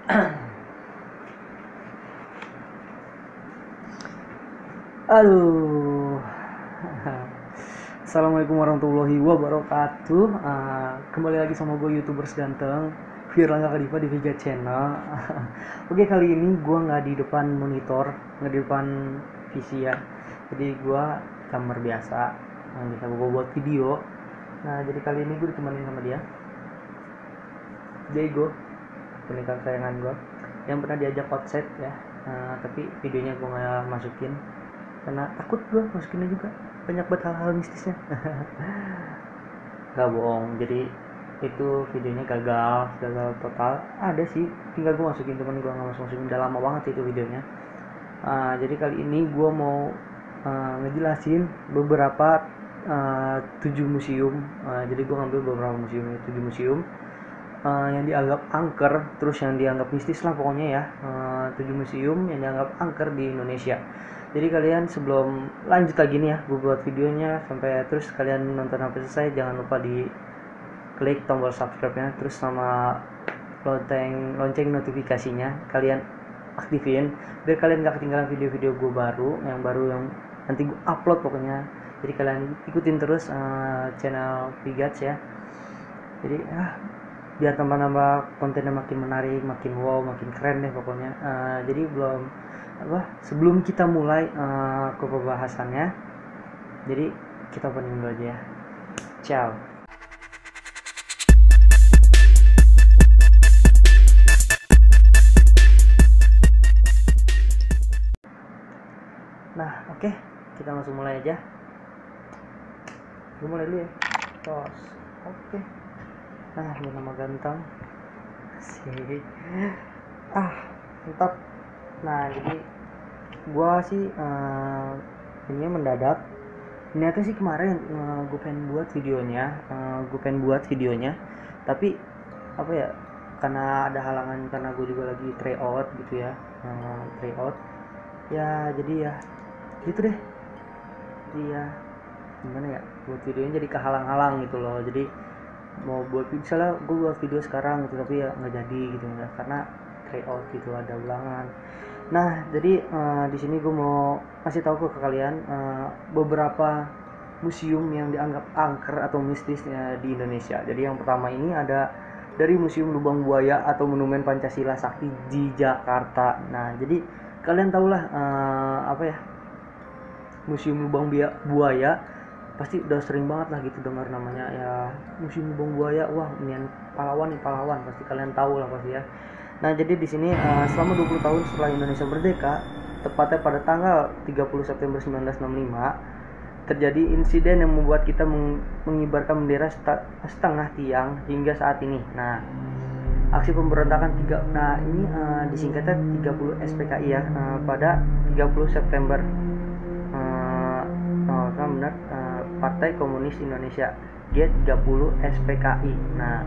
Aduh. Assalamualaikum warahmatullahi wabarakatuh. Kembali lagi sama gue YouTubers ganteng Firlangga Kadifa di Viga Channel. Oke, kali ini gue nggak di depan monitor, nggak di depan PC ya. Jadi gue kamar biasa yang bisa gue buat video. Nah, jadi kali ini gue ditemenin sama dia, Diego, pernikahan kesayangan gue, yang pernah diajak outset ya. Tapi videonya gue nggak masukin karena takut gue masukinnya juga banyak banget hal-hal mistisnya. Gak bohong, jadi itu videonya gagal total. Ada sih, tinggal gue masukin, temen gue nggak masukin, udah lama banget itu videonya. Jadi kali ini gue mau ngejelasin beberapa 7 museum. Jadi gue ngambil beberapa museum, 7 museum yang dianggap angker, terus yang dianggap mistis lah pokoknya ya. 7 museum yang dianggap angker di Indonesia. Jadi kalian sebelum lanjut lagi nih ya, gue buat videonya sampai terus kalian nonton sampai selesai, jangan lupa di klik tombol subscribe-nya, terus sama lonceng notifikasinya kalian aktifin biar kalian gak ketinggalan video-video gue yang nanti gue upload pokoknya. Jadi kalian ikutin terus channel Vigats ya. Jadi biar tambah-tambah kontennya makin menarik, makin wow, makin keren deh pokoknya. Jadi sebelum kita mulai ke pembahasannya, jadi kita opening dulu aja ya. Ciao. Nah, oke, kita langsung mulai aja. Gue mulai dulu ya. Tos. Oke. Nah, ini nama ganteng. Asik. Mantap. Nah, jadi gua sih ini mendadak. Niatnya sih kemarin gue pengen buat videonya, tapi apa ya? Karena ada halangan, karena gue juga lagi tryout gitu ya, tryout. Ya, jadi ya gitu deh. Iya, gimana ya? Buat videonya jadi kehalang-halang gitu loh. Jadi mau buat misalnya gue buat video sekarang gitu, tapi ya nggak jadi gitu ya, karena tryout gitu, ada ulangan. Nah, jadi di sini gue mau kasih tahu ke kalian beberapa museum yang dianggap angker atau mistis di Indonesia. Jadi yang pertama ini ada dari Museum Lubang Buaya atau Monumen Pancasila Sakti di Jakarta. Nah, jadi kalian tahulah Museum Lubang Buaya pasti udah sering banget lah gitu dengar namanya ya, Museum Lubang Buaya. Wah, ini pahlawan pasti kalian tahu lah pasti ya. Nah, jadi di sini selama 20 tahun setelah Indonesia merdeka, tepatnya pada tanggal 30 September 1965, terjadi insiden yang membuat kita mengibarkan bendera setengah tiang hingga saat ini. Nah, aksi pemberontakan ini disingkatnya 30 SPKI ya, pada 30 September Partai Komunis Indonesia G30 SPKI. Nah,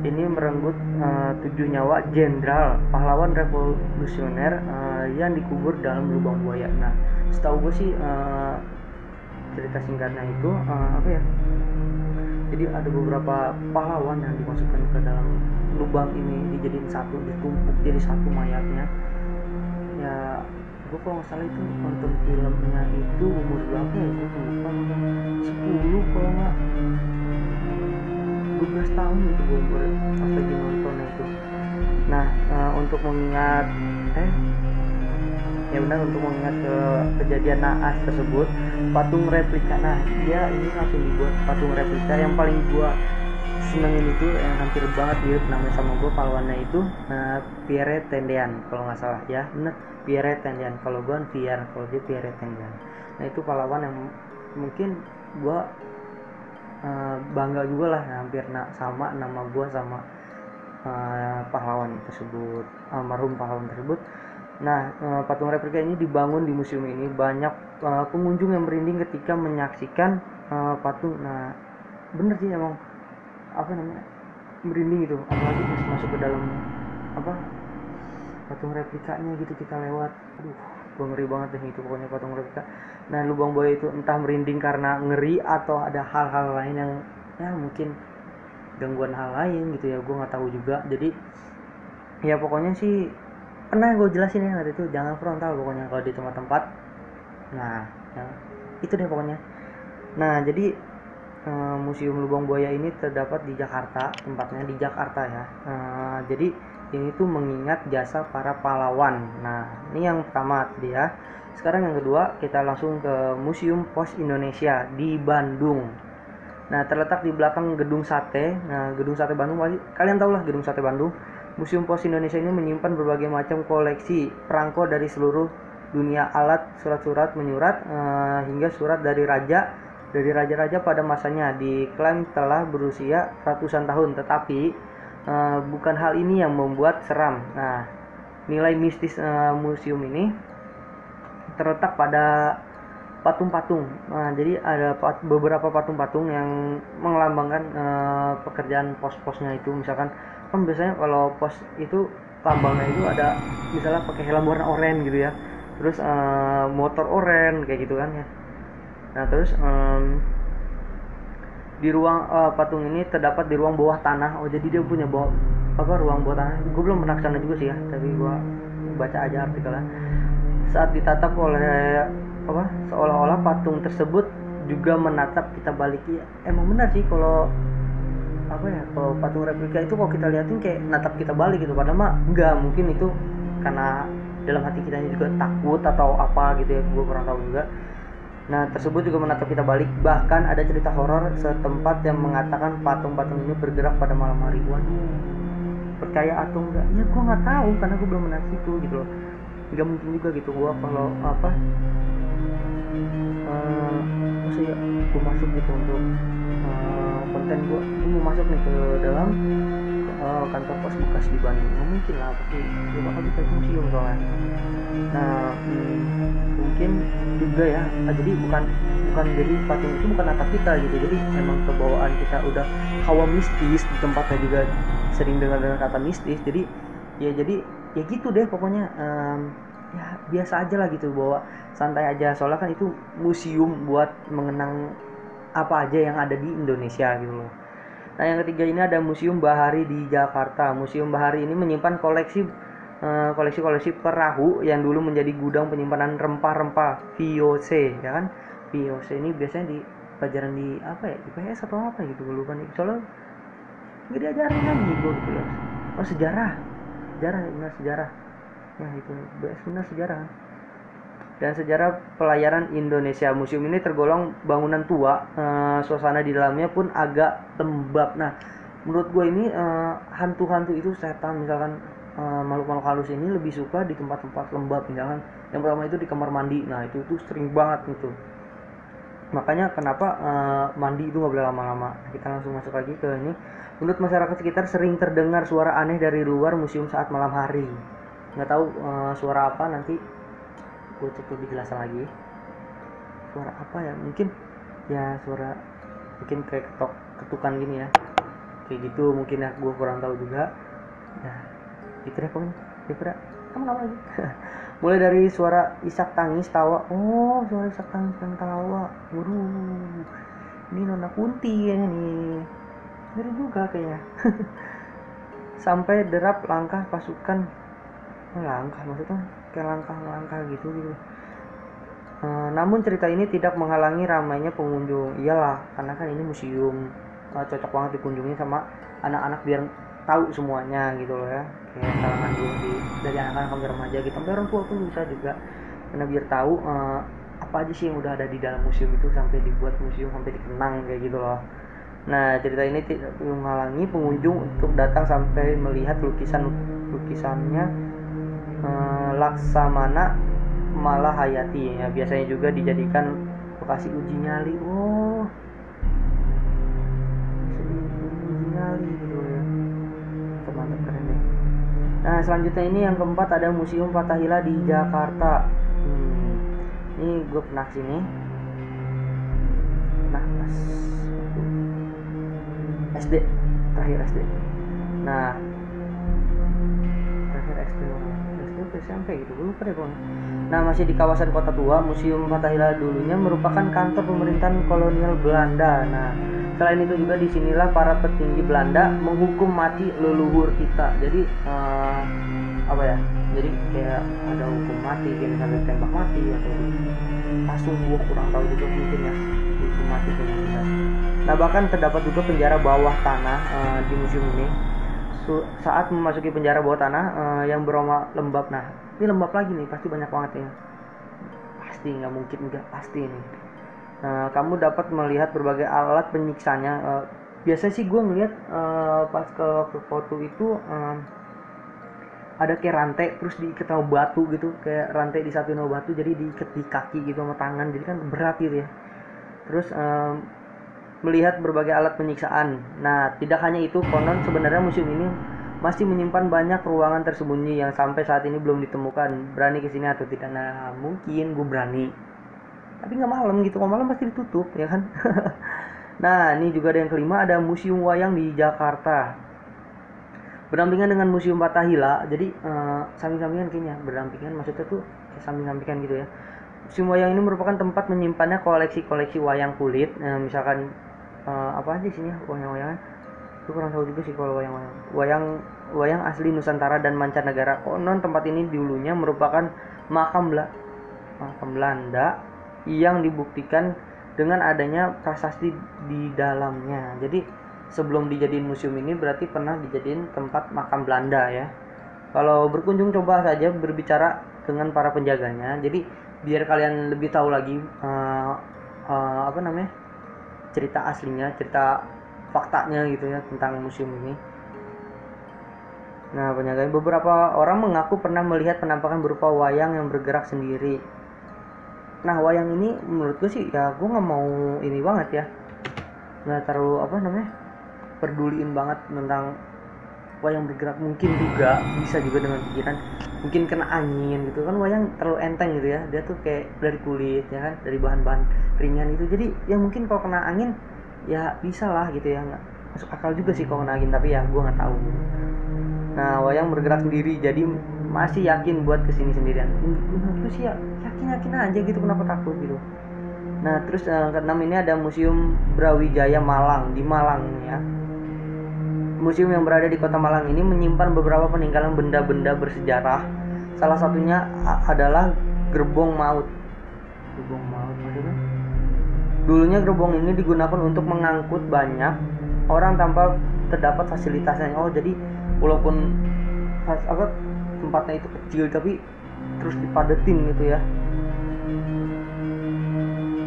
ini merenggut 7 nyawa jenderal pahlawan revolusioner yang dikubur dalam lubang buaya. Nah, setahu gue sih cerita singkatnya itu jadi ada beberapa pahlawan yang dimasukkan ke dalam lubang ini, dijadiin satu, ditumpuk jadi satu mayatnya. Ya, gue kalau nggak salah itu nonton filmnya itu umur berapa ya, gue lupa, 10 kalau nggak 12 tahun itu gue umur pas lagi nontonnya itu. Nah, untuk mengingat untuk mengingat kejadian naas tersebut, patung replika, nah dia ini langsung dibuat patung replika. Yang paling gue senengin itu yang hampir banget mirip namanya sama gue, pahlawannya itu Pierre Tendean kalau nggak salah ya, bener, Pierre Tendean. Kalau gue Pierre, kalau dia Pierre Tendean. Nah, itu pahlawan yang mungkin gue bangga juga lah, hampir sama nama gue sama pahlawan tersebut, almarhum pahlawan tersebut. Nah, patung replika ini dibangun di museum ini. Banyak pengunjung yang merinding ketika menyaksikan patung. Nah, bener sih emang merinding gitu, apalagi masuk ke dalam patung replikanya gitu, kita lewat. Gue ngeri banget deh itu pokoknya patung replika. Nah, lubang buaya itu entah merinding karena ngeri atau ada hal-hal lain yang ya mungkin gangguan hal lain gitu ya, gue nggak tahu juga. Jadi Ya pokoknya sih pernah gue jelasin ya waktu itu, jangan frontal pokoknya kalau di tempat-tempat. Nah ya, itu deh pokoknya. Nah jadi Museum Lubang Buaya ini terdapat di Jakarta, tempatnya di Jakarta ya. Jadi ini tuh mengingat jasa para pahlawan. Nah ini yang pertama dia. Sekarang yang kedua kita langsung ke Museum Pos Indonesia di Bandung. Nah terletak di belakang Gedung Sate. Nah Gedung Sate Bandung, kalian tahu lah Gedung Sate Bandung. Museum Pos Indonesia ini menyimpan berbagai macam koleksi perangko dari seluruh dunia, alat, surat-surat menyurat, hingga surat dari raja-raja pada masanya. Diklaim telah berusia ratusan tahun, tetapi bukan hal ini yang membuat seram. Nah, nilai mistis museum ini terletak pada patung-patung. Nah, jadi ada beberapa patung-patung yang melambangkan pekerjaan pos-posnya itu. Misalkan kan biasanya kalau pos itu lambangnya itu ada misalnya pakai helm warna oranye gitu ya, terus motor oranye kayak gitu kan ya. Nah terus di ruang patung ini terdapat di ruang bawah tanah. Oh jadi dia punya ruang bawah tanah. Gue belum pernah kesana juga sih ya, tapi gue baca aja artikelnya. Saat ditatap oleh seolah-olah patung tersebut juga menatap kita balik. Ya, emang benar sih kalau kalau patung replika itu kalau kita liatin kayak natap kita balik gitu, padahal mah enggak, mungkin itu karena dalam hati kita juga takut atau apa gitu ya, gue kurang tahu juga. Nah tersebut juga menatap kita balik. Bahkan ada cerita horor setempat yang mengatakan patung-patung ini bergerak pada malam hari. Percaya atau enggak ya gue nggak tahu karena gue belum pernah situ gitu loh. Nggak mungkin juga gitu gue kalau maksudnya gue masuk gitu untuk konten gue mau masuk nih ke dalam kantor pos bekas di Bandung. Nggak mungkin lah, pasti gue bakal bisa museum soalnya. Nah mungkin juga ya, jadi bukan jadi patung itu bukan natap kita gitu, jadi memang kebawaan kita udah hawa mistis di tempatnya juga sering dengar kata mistis. Jadi ya gitu deh pokoknya. Ya biasa aja lah gitu, bawa santai aja, soalnya kan itu museum buat mengenang apa aja yang ada di Indonesia gitu loh. Nah yang ketiga ini ada Museum Bahari di Jakarta. Museum Bahari ini menyimpan koleksi perahu yang dulu menjadi gudang penyimpanan rempah-rempah VOC ya kan. VOC ini biasanya di pelajaran di IPS atau apa gitu, gue lupa nih, soalnya nggak diajarin lagi gue gitu ya. Sejarah ya itu benar sejarah. Dan sejarah pelayaran Indonesia. Museum ini tergolong bangunan tua, suasana di dalamnya pun agak lembab. Nah menurut gue ini hantu-hantu itu setan misalkan, makhluk-makhluk halus ini lebih suka di tempat-tempat lembab. Misalkan yang pertama itu di kamar mandi. Nah itu sering banget gitu, makanya kenapa mandi itu nggak boleh lama-lama. Kita langsung masuk lagi ke ini. Menurut masyarakat sekitar sering terdengar suara aneh dari luar museum saat malam hari. Nggak tahu suara apa, nanti gue cek lebih jelasan lagi. Suara apa ya, mungkin ya suara mungkin kayak ketukan gini ya, kayak gitu mungkin ya, gue kurang tahu juga. Nah itu deh pokoknya. Daripada kamu apa lagi mulai dari suara isak tangis tawa. Suara isak tangis dan tawa. Waduh, ini Nona Kunti ya nih, ngeri juga kayaknya. Sampai derap langkah pasukan. Langkah maksudnya kayak langkah gitu. Namun cerita ini tidak menghalangi ramainya pengunjung. Iyalah, karena kan ini museum, cocok banget dikunjungi sama anak-anak biar tahu semuanya gitu loh ya. Kayak kalangan gue dari anak-anak sampai remaja gitu, sampai orang tua pun bisa juga, karena biar tahu apa aja sih yang udah ada di dalam museum itu sampai dibuat museum, sampai dikenang kayak gitu loh. Nah cerita ini tidak menghalangi pengunjung untuk datang sampai melihat lukisannya Laksamana Malahayati ya, biasanya juga dijadikan lokasi uji nyali. Uji nyali gitu ya, mantap, keren deh. Nah selanjutnya ini yang keempat ada Museum Fathahillah di Jakarta. Ini gue pernah sini. Nah pas SD, terakhir SD. Nah SMP gitu, gue lupa deh pokoknya. Nah masih di kawasan Kota Tua, Museum Fathahillah dulunya merupakan kantor pemerintahan kolonial Belanda. Nah Selain itu juga disinilah para petinggi Belanda menghukum mati leluhur kita. Jadi apa ya? Jadi kayak ada hukum mati, kayak misalnya tembak mati atau langsung gua kurang tahu juga mungkin ya hukum mati kayak gitu. Nah bahkan terdapat juga penjara bawah tanah di museum ini. Saat memasuki penjara bawah tanah yang beraroma lembab. Nah ini lembab lagi nih, pasti banyak banget ya. Pasti nggak mungkin enggak, pasti nih. Kamu dapat melihat berbagai alat penyiksanya. Biasa sih gue ngeliat pas ke foto itu ada kayak rantai terus diikat sama batu gitu, kayak rantai disatuin sama batu jadi diikat di kaki gitu sama tangan, jadi kan berat gitu ya. Terus melihat berbagai alat penyiksaan. Nah tidak hanya itu, konon sebenarnya museum ini masih menyimpan banyak ruangan tersembunyi yang sampai saat ini belum ditemukan. Berani kesini atau tidak? Nah mungkin gue berani, tapi nggak malam gitu, kalau malam pasti ditutup ya kan. Nah ini juga ada yang kelima, ada Museum Wayang di Jakarta berdampingan dengan Museum Fathahillah. Jadi samping-sampingan kayaknya, berdampingan maksudnya tuh kayak samping-sampingan gitu ya. Museum Wayang ini merupakan tempat menyimpannya koleksi-koleksi wayang kulit. Misalkan apa aja isinya wayang-wayangan, itu kurang tahu juga sih kalau wayang asli Nusantara dan mancanegara. Konon tempat ini dulunya merupakan makam Belanda yang dibuktikan dengan adanya prasasti di dalamnya. Jadi sebelum dijadiin museum ini berarti pernah dijadiin tempat makam Belanda ya. Kalau berkunjung coba saja berbicara dengan para penjaganya. Jadi biar kalian lebih tahu lagi apa namanya, cerita aslinya, cerita faktanya gitu ya tentang museum ini. Nah penjaganya, beberapa orang mengaku pernah melihat penampakan berupa wayang yang bergerak sendiri. Nah wayang ini menurut gue sih ya, gue nggak mau ini banget ya, nggak terlalu apa namanya peduliin banget tentang wayang bergerak. Mungkin juga bisa juga dengan pikiran mungkin kena angin gitu kan, wayang terlalu enteng gitu ya, dia tuh kayak dari kulit ya kan, dari bahan-bahan ringan itu, jadi ya mungkin kalau kena angin ya bisa lah gitu ya, nggak masuk akal juga sih kalau kena angin, tapi ya gue nggak tahu. Nah wayang bergerak sendiri, jadi masih yakin buat kesini sendirian. Terus ya yakin aja gitu, kenapa takut gitu. Nah terus keenam ini ada Museum Brawijaya Malang di Malang ya. Museum yang berada di kota Malang ini menyimpan beberapa peninggalan benda-benda bersejarah. Salah satunya adalah gerbong maut. Gerbong maut maksudnya? Dulunya gerbong ini digunakan untuk mengangkut banyak orang tanpa terdapat fasilitasnya. Oh jadi walaupun tempatnya itu kecil tapi terus dipadetin gitu ya,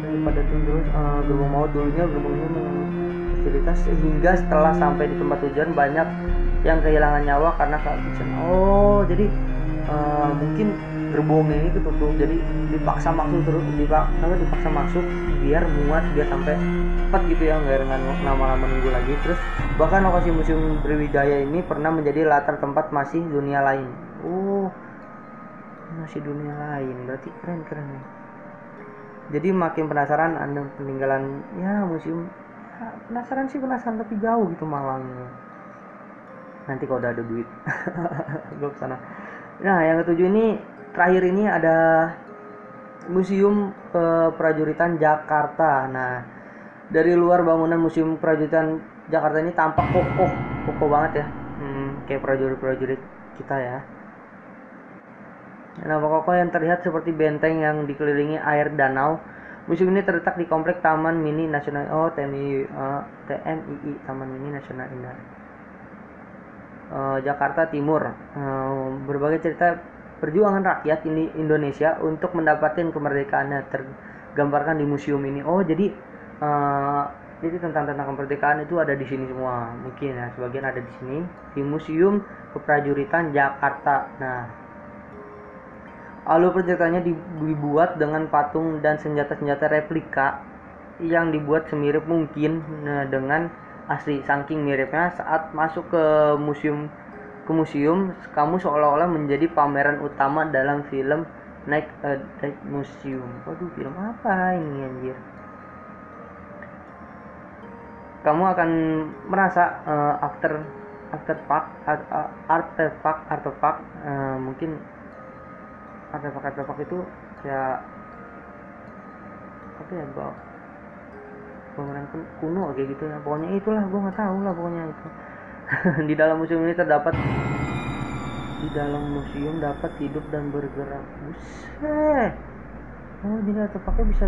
dipadetin terus. Gerbong maut dulunya gerbong ini fasilitas, sehingga setelah sampai di tempat tujuan banyak yang kehilangan nyawa karena kehabisan. Oh jadi mungkin gerbongnya ini tutup, jadi dipaksa masuk biar muat, biar sampai cepat gitu ya, nggak dengan lama-lama nunggu lagi. Terus bahkan lokasi Museum Brawijaya ini pernah menjadi latar tempat masih dunia lain. Oh masih dunia lain, berarti keren nih. Jadi makin penasaran Anda peninggalan ya museum. Ya, penasaran tapi jauh gitu Malangnya. Nanti kalau udah ada duit gue kesana. Nah yang ketujuh ini terakhir ini ada Museum Keprajuritan Jakarta. Nah dari luar bangunan Museum Keprajuritan Jakarta ini tampak kokoh banget ya, kayak prajurit kita ya. Nah kokoh yang terlihat seperti benteng yang dikelilingi air danau. Museum ini terletak di komplek Taman Mini Nasional TMII Taman Mini Nasional Indah Jakarta Timur. Berbagai cerita perjuangan rakyat Indonesia untuk mendapatkan kemerdekaannya tergambarkan di museum ini. Oh jadi tentang kemerdekaan itu ada di sini semua, mungkin ya sebagian ada di sini di Museum Keprajuritan Jakarta. Nah alur perceritanya dibuat dengan patung dan senjata-senjata replika yang dibuat semirip mungkin dengan asli. Saking miripnya, saat masuk ke museum kamu seolah-olah menjadi pameran utama dalam film Night Museum. Waduh, film apa ini anjir? Kamu akan merasa artefak mungkin artefak itu kayak apa ya, bangunan kuno kayak gitu ya, pokoknya itulah, gue nggak tahu lah pokoknya itu. Di dalam museum ini dapat hidup dan bergerak. Buset. Oh, jadi artefaknya bisa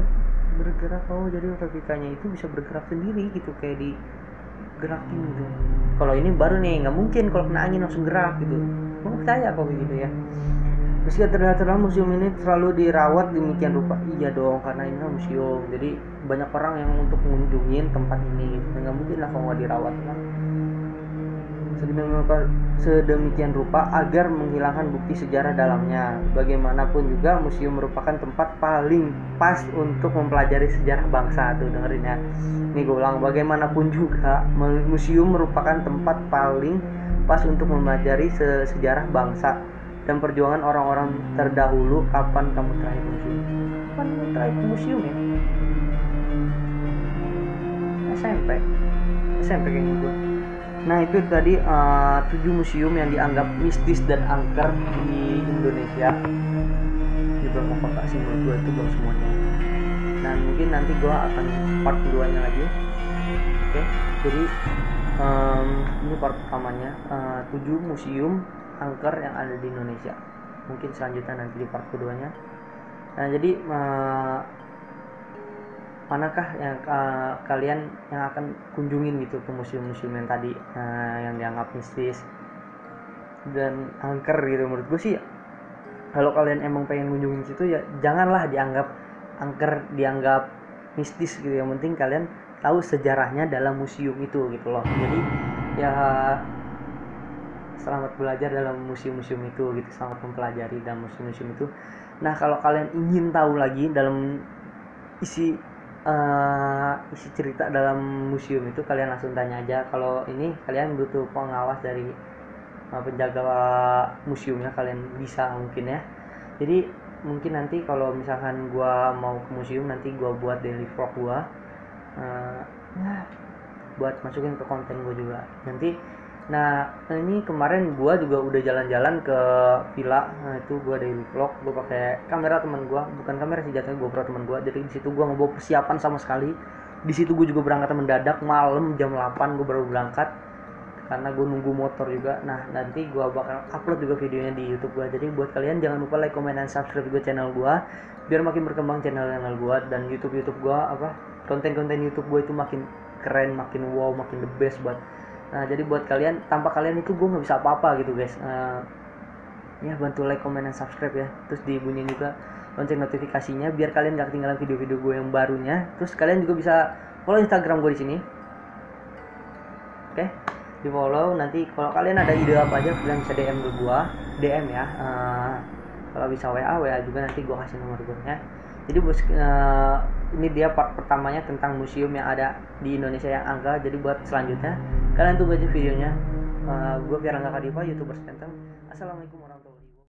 bergerak. Oh, jadi replikanya itu bisa bergerak sendiri gitu, kayak digerakin gitu. Kalau ini baru nih, nggak mungkin kalau kena angin langsung gerak gitu. Gue percaya kok begitu ya. Meski terlihat museum ini selalu dirawat demikian rupa. Iya dong, karena ini kan museum, jadi banyak orang yang untuk mengunjungin tempat ini. Nggak mungkin lah kalau nggak dirawat kan. Sedemikian rupa agar menghilangkan bukti sejarah dalamnya. Bagaimanapun juga museum merupakan tempat paling pas untuk mempelajari sejarah bangsa. Tuh dengerin ya, nih gue ulang, bagaimanapun juga museum merupakan tempat paling pas untuk mempelajari sejarah bangsa dan perjuangan orang-orang terdahulu. Kapan kamu terakhir ke museum? Kapan kamu terakhir ke museum ya? SMP kayaknya gue. Nah itu tadi 7 museum yang dianggap mistis dan angker di Indonesia. Di belum apa sih menurut gue itu belum semuanya. Nah mungkin nanti gue akan part keduanya lagi. Oke, jadi ini part pertamanya 7 museum angker yang ada di Indonesia. Mungkin selanjutnya nanti di part keduanya. Nah jadi manakah yang kalian yang akan kunjungin gitu ke museum-museum yang tadi yang dianggap mistis dan angker gitu? Menurut gue sih, kalau kalian emang pengen kunjungin situ ya janganlah dianggap angker, dianggap mistis gitu. Yang penting kalian tahu sejarahnya dalam museum itu gitu loh. Jadi ya selamat belajar dalam museum-museum itu gitu, selamat mempelajari dalam museum-museum itu. Nah kalau kalian ingin tahu lagi dalam isi cerita dalam museum itu, kalian langsung tanya aja. Kalau ini kalian butuh pengawas dari penjaga museumnya, kalian bisa mungkin ya. Jadi mungkin nanti kalau misalkan gua mau ke museum, nanti gua buat daily vlog gua buat masukin ke konten gua juga nanti. Nah ini kemarin gua juga udah jalan-jalan ke villa. Nah itu gua daily vlog, gua pakai kamera teman gua, bukan kamera sih jatuhnya, GoPro teman gua. Jadi di situ gua nggak bawa persiapan sama sekali. Di situ gua juga berangkat mendadak, malam jam 8 gua baru berangkat karena gua nunggu motor juga. Nah nanti gua bakal upload juga videonya di YouTube gua. Jadi buat kalian jangan lupa like, comment, dan subscribe juga channel gua biar makin berkembang channel gua, dan YouTube gua konten-konten YouTube gua itu makin keren, makin wow, makin the best buat. Nah jadi buat kalian, tanpa kalian itu gue nggak bisa apa-apa gitu guys. Ya bantu like, comment, dan subscribe ya. Terus dibunyiin juga lonceng notifikasinya biar kalian gak ketinggalan video-video gue yang barunya. Terus kalian juga bisa follow Instagram gue di sini. Oke, di follow. Nanti kalau kalian ada ide apa aja kalian bisa DM ke gue, DM ya. Kalau bisa WA juga, nanti gue kasih nomor gue ya. Jadi ini dia part pertamanya tentang museum yang ada di Indonesia yang angka. Jadi buat selanjutnya kalian tunggu aja videonya. Gue Pierangga Kadiva, YouTuber Phantom. Assalamualaikum warahmatullahi wabarakatuh.